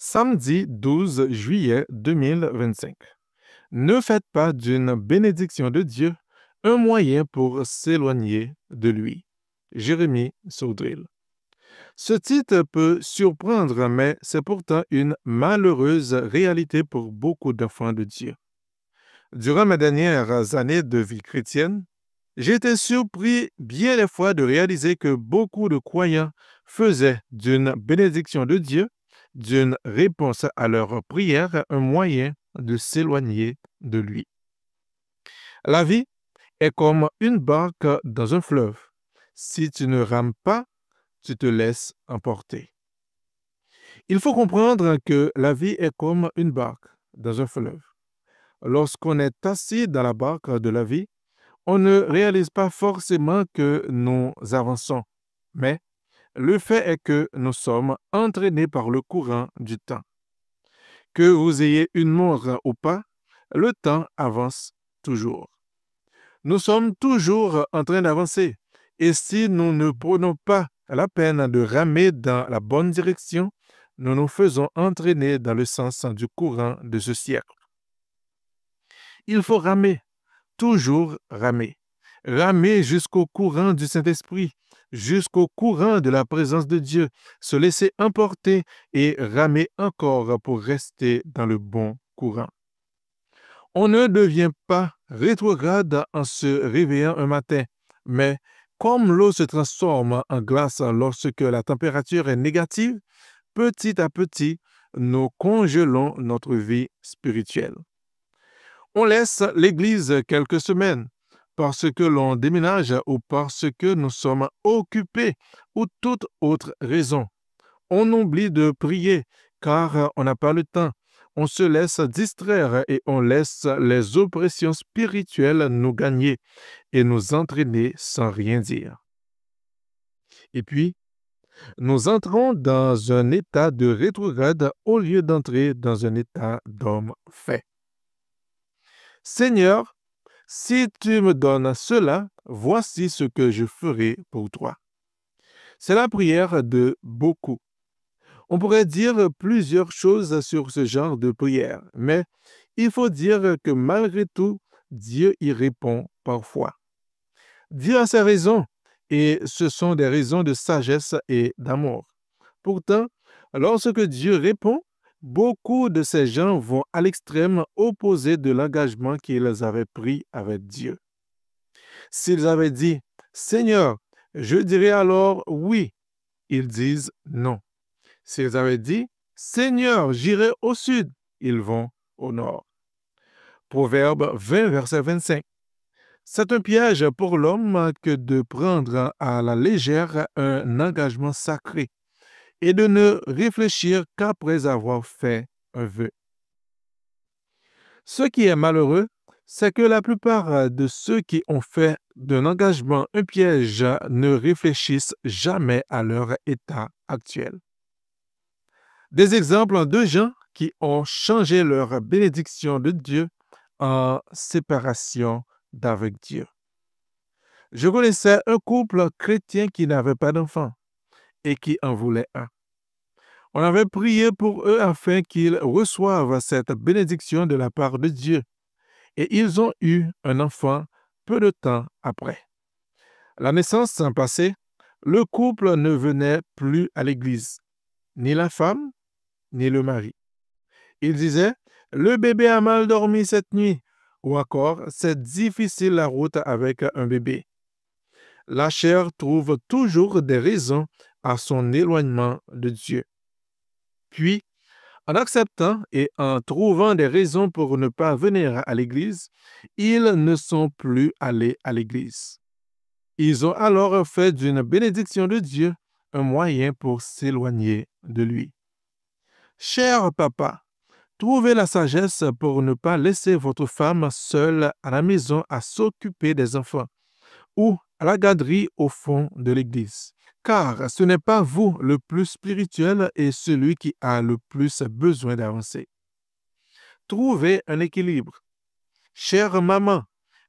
Samedi 12 juillet 2025. Ne faites pas d'une bénédiction de Dieu un moyen pour s'éloigner de lui. Jérémie Saudril. Ce titre peut surprendre, mais c'est pourtant une malheureuse réalité pour beaucoup d'enfants de Dieu. Durant mes dernières années de vie chrétienne, j'ai été surpris bien des fois de réaliser que beaucoup de croyants faisaient d'une bénédiction de Dieu, d'une réponse à leurs prières, un moyen de s'éloigner de lui. La vie est comme une barque dans un fleuve. Si tu ne rames pas, tu te laisses emporter. Il faut comprendre que la vie est comme une barque dans un fleuve. Lorsqu'on est assis dans la barque de la vie, on ne réalise pas forcément que nous avançons, mais le fait est que nous sommes entraînés par le courant du temps. Que vous ayez une montre ou pas, le temps avance toujours. Nous sommes toujours en train d'avancer. Et si nous ne prenons pas la peine de ramer dans la bonne direction, nous nous faisons entraîner dans le sens du courant de ce siècle. Il faut ramer, toujours ramer. Ramer jusqu'au courant du Saint-Esprit, jusqu'au courant de la présence de Dieu, se laisser emporter et ramer encore pour rester dans le bon courant. On ne devient pas rétrograde en se réveillant un matin, mais comme l'eau se transforme en glace lorsque la température est négative, petit à petit, nous congelons notre vie spirituelle. On laisse l'Église quelques semaines parce que l'on déménage ou parce que nous sommes occupés ou toute autre raison. On oublie de prier car on n'a pas le temps. On se laisse distraire et on laisse les oppressions spirituelles nous gagner et nous entraîner sans rien dire. Et puis, nous entrons dans un état de rétrograde au lieu d'entrer dans un état d'homme fait. Seigneur, si tu me donnes cela, voici ce que je ferai pour toi. C'est la prière de beaucoup. On pourrait dire plusieurs choses sur ce genre de prière, mais il faut dire que malgré tout, Dieu y répond parfois. Dieu a ses raisons, et ce sont des raisons de sagesse et d'amour. Pourtant, lorsque Dieu répond, beaucoup de ces gens vont à l'extrême opposé de l'engagement qu'ils avaient pris avec Dieu. S'ils avaient dit « Seigneur, je dirais alors oui », ils disent « non ». S'ils avaient dit « Seigneur, j'irai au sud », ils vont au nord. Proverbe 20, verset 25. C'est un piège pour l'homme que de prendre à la légère un engagement sacré et de ne réfléchir qu'après avoir fait un vœu. Ce qui est malheureux, c'est que la plupart de ceux qui ont fait d'un engagement un piège ne réfléchissent jamais à leur état actuel. Des exemples de gens qui ont changé leur bénédiction de Dieu en séparation d'avec Dieu. Je connaissais un couple chrétien qui n'avait pas d'enfant et qui en voulait un. On avait prié pour eux afin qu'ils reçoivent cette bénédiction de la part de Dieu. Et ils ont eu un enfant peu de temps après. La naissance passée, le couple ne venait plus à l'église, ni la femme, ni le mari. Ils disaient, « Le bébé a mal dormi cette nuit » ou encore, « C'est difficile la route avec un bébé ». La chair trouve toujours des raisons à son éloignement de Dieu. Puis, en acceptant et en trouvant des raisons pour ne pas venir à l'Église, ils ne sont plus allés à l'Église. Ils ont alors fait d'une bénédiction de Dieu un moyen pour s'éloigner de lui. Cher papa, trouvez la sagesse pour ne pas laisser votre femme seule à la maison à s'occuper des enfants ou à la garderie au fond de l'Église. Car ce n'est pas vous le plus spirituel et celui qui a le plus besoin d'avancer. Trouvez un équilibre. Chère maman,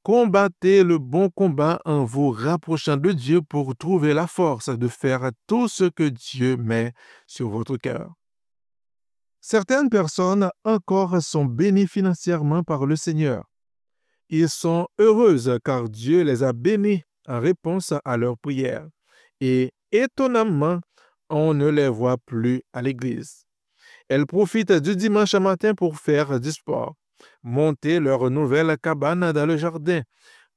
combattez le bon combat en vous rapprochant de Dieu pour trouver la force de faire tout ce que Dieu met sur votre cœur. Certaines personnes encore sont bénies financièrement par le Seigneur. Ils sont heureuses car Dieu les a bénis en réponse à leurs prières. Et étonnamment, on ne les voit plus à l'église. Elles profitent du dimanche matin pour faire du sport, monter leur nouvelle cabane dans le jardin,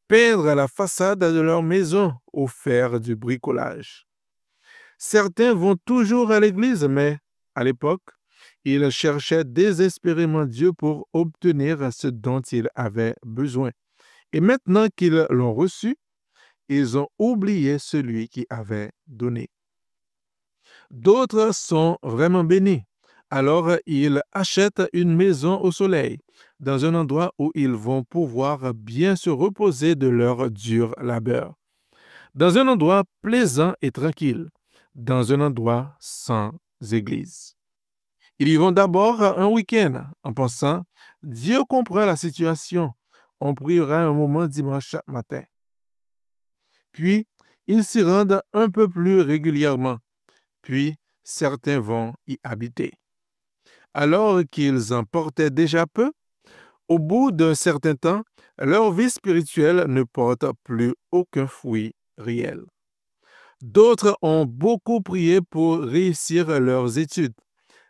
peindre la façade de leur maison ou faire du bricolage. Certains vont toujours à l'église, mais à l'époque, ils cherchaient désespérément Dieu pour obtenir ce dont ils avaient besoin. Et maintenant qu'ils l'ont reçu, ils ont oublié celui qui avait donné. D'autres sont vraiment bénis. Alors, ils achètent une maison au soleil, dans un endroit où ils vont pouvoir bien se reposer de leur dur labeur. Dans un endroit plaisant et tranquille, dans un endroit sans église. Ils y vont d'abord un week-end en pensant, Dieu comprend la situation, on priera un moment dimanche matin. Puis, ils s'y rendent un peu plus régulièrement, puis certains vont y habiter. Alors qu'ils en portaient déjà peu, au bout d'un certain temps, leur vie spirituelle ne porte plus aucun fruit réel. D'autres ont beaucoup prié pour réussir leurs études.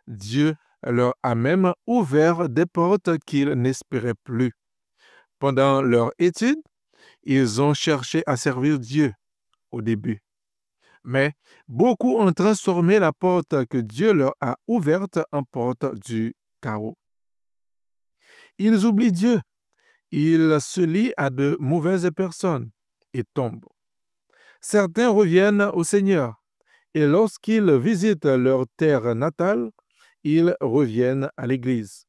Dieu leur a même ouvert des portes qu'ils n'espéraient plus. Pendant leur étude, ils ont cherché à servir Dieu au début. Mais beaucoup ont transformé la porte que Dieu leur a ouverte en porte du chaos. Ils oublient Dieu, ils se lient à de mauvaises personnes et tombent. Certains reviennent au Seigneur et lorsqu'ils visitent leur terre natale, ils reviennent à l'Église,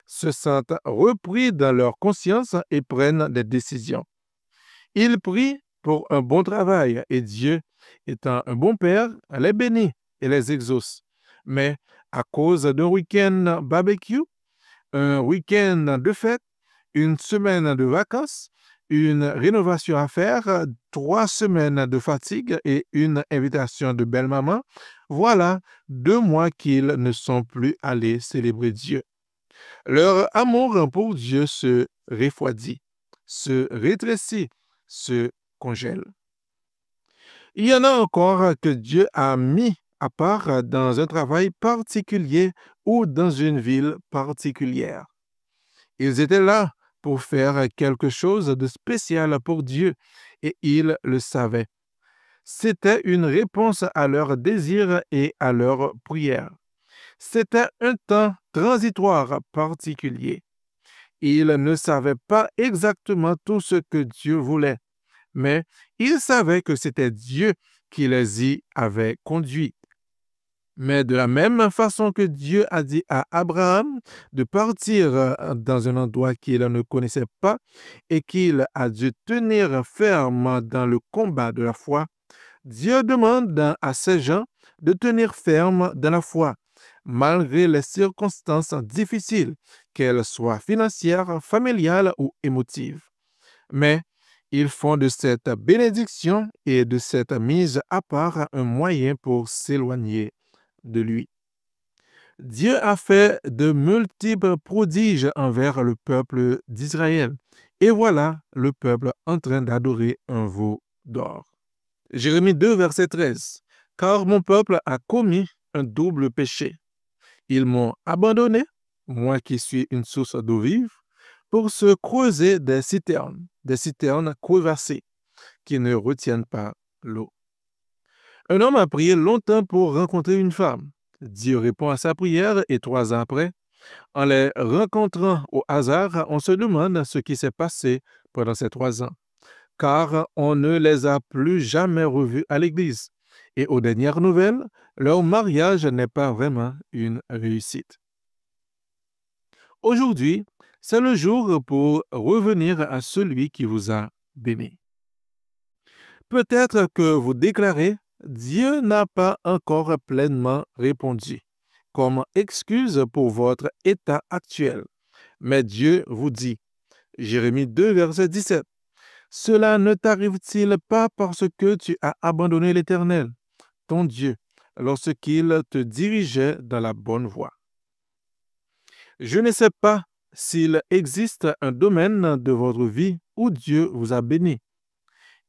se sentent repris dans leur conscience et prennent des décisions. Ils prient pour un bon travail et Dieu, étant un bon Père, les bénit et les exauce. Mais à cause d'un week-end barbecue, un week-end de fête, une semaine de vacances, une rénovation à faire, 3 semaines de fatigue et une invitation de belle-maman, voilà 2 mois qu'ils ne sont plus allés célébrer Dieu. Leur amour pour Dieu se refroidit, se rétrécit, se congèle. Il y en a encore que Dieu a mis à part dans un travail particulier ou dans une ville particulière. Ils étaient là pour faire quelque chose de spécial pour Dieu et ils le savaient. C'était une réponse à leurs désirs et à leurs prières. C'était un temps transitoire particulier. Ils ne savaient pas exactement tout ce que Dieu voulait, mais ils savaient que c'était Dieu qui les y avait conduits. Mais de la même façon que Dieu a dit à Abraham de partir dans un endroit qu'il ne connaissait pas et qu'il a dû tenir ferme dans le combat de la foi, Dieu demande à ces gens de tenir ferme dans la foi, malgré les circonstances difficiles, qu'elles soient financières, familiales ou émotives. Mais ils font de cette bénédiction et de cette mise à part un moyen pour s'éloigner de lui. Dieu a fait de multiples prodiges envers le peuple d'Israël. Et voilà le peuple en train d'adorer un veau d'or. Jérémie 2, verset 13. Car mon peuple a commis un double péché. Ils m'ont abandonné, moi qui suis une source d'eau vive, pour se creuser des citernes crevassées qui ne retiennent pas l'eau. Un homme a prié longtemps pour rencontrer une femme. Dieu répond à sa prière et 3 ans après, en les rencontrant au hasard, on se demande ce qui s'est passé pendant ces 3 ans, car on ne les a plus jamais revus à l'église. Et aux dernières nouvelles, leur mariage n'est pas vraiment une réussite. Aujourd'hui, c'est le jour pour revenir à celui qui vous a béni. Peut-être que vous déclarez, Dieu n'a pas encore pleinement répondu, comme excuse pour votre état actuel. Mais Dieu vous dit, Jérémie 2, verset 17, cela ne t'arrive-t-il pas parce que tu as abandonné l'Éternel, ton Dieu, lorsqu'il te dirigeait dans la bonne voie? Je ne sais pas s'il existe un domaine de votre vie où Dieu vous a béni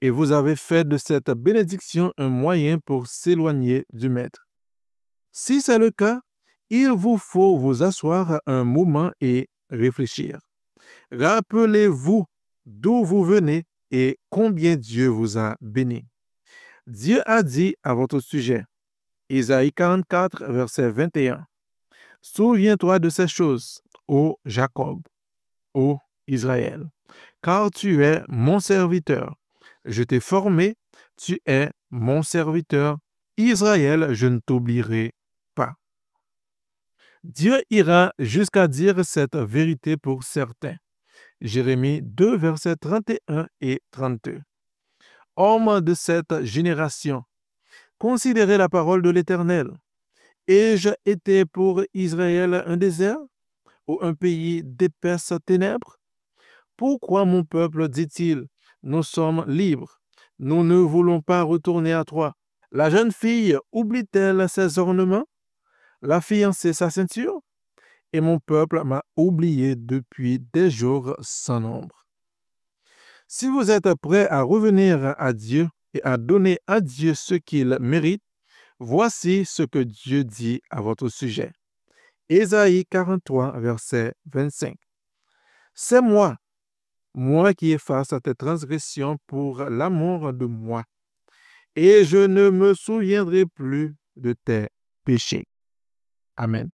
et vous avez fait de cette bénédiction un moyen pour s'éloigner du Maître. Si c'est le cas, il vous faut vous asseoir un moment et réfléchir. Rappelez-vous d'où vous venez et combien Dieu vous a béni. Dieu a dit à votre sujet, Isaïe 44, verset 21, Souviens-toi de ces choses, ô Jacob, ô Israël, car tu es mon serviteur. Je t'ai formé, tu es mon serviteur. Israël, je ne t'oublierai pas. Dieu ira jusqu'à dire cette vérité pour certains. Jérémie 2, versets 31 et 32. Homme de cette génération, considérez la parole de l'Éternel. Ai-je été pour Israël un désert ou un pays d'épaisses ténèbres? Pourquoi mon peuple dit-il, nous sommes libres, nous ne voulons pas retourner à toi? La jeune fille oublie-t-elle ses ornements, la fiancée sa ceinture? Et mon peuple m'a oublié depuis des jours sans nombre. Si vous êtes prêt à revenir à Dieu et à donner à Dieu ce qu'il mérite, voici ce que Dieu dit à votre sujet. Ésaïe 43, verset 25. C'est moi qui efface tes transgressions pour l'amour de moi, et je ne me souviendrai plus de tes péchés. Amen.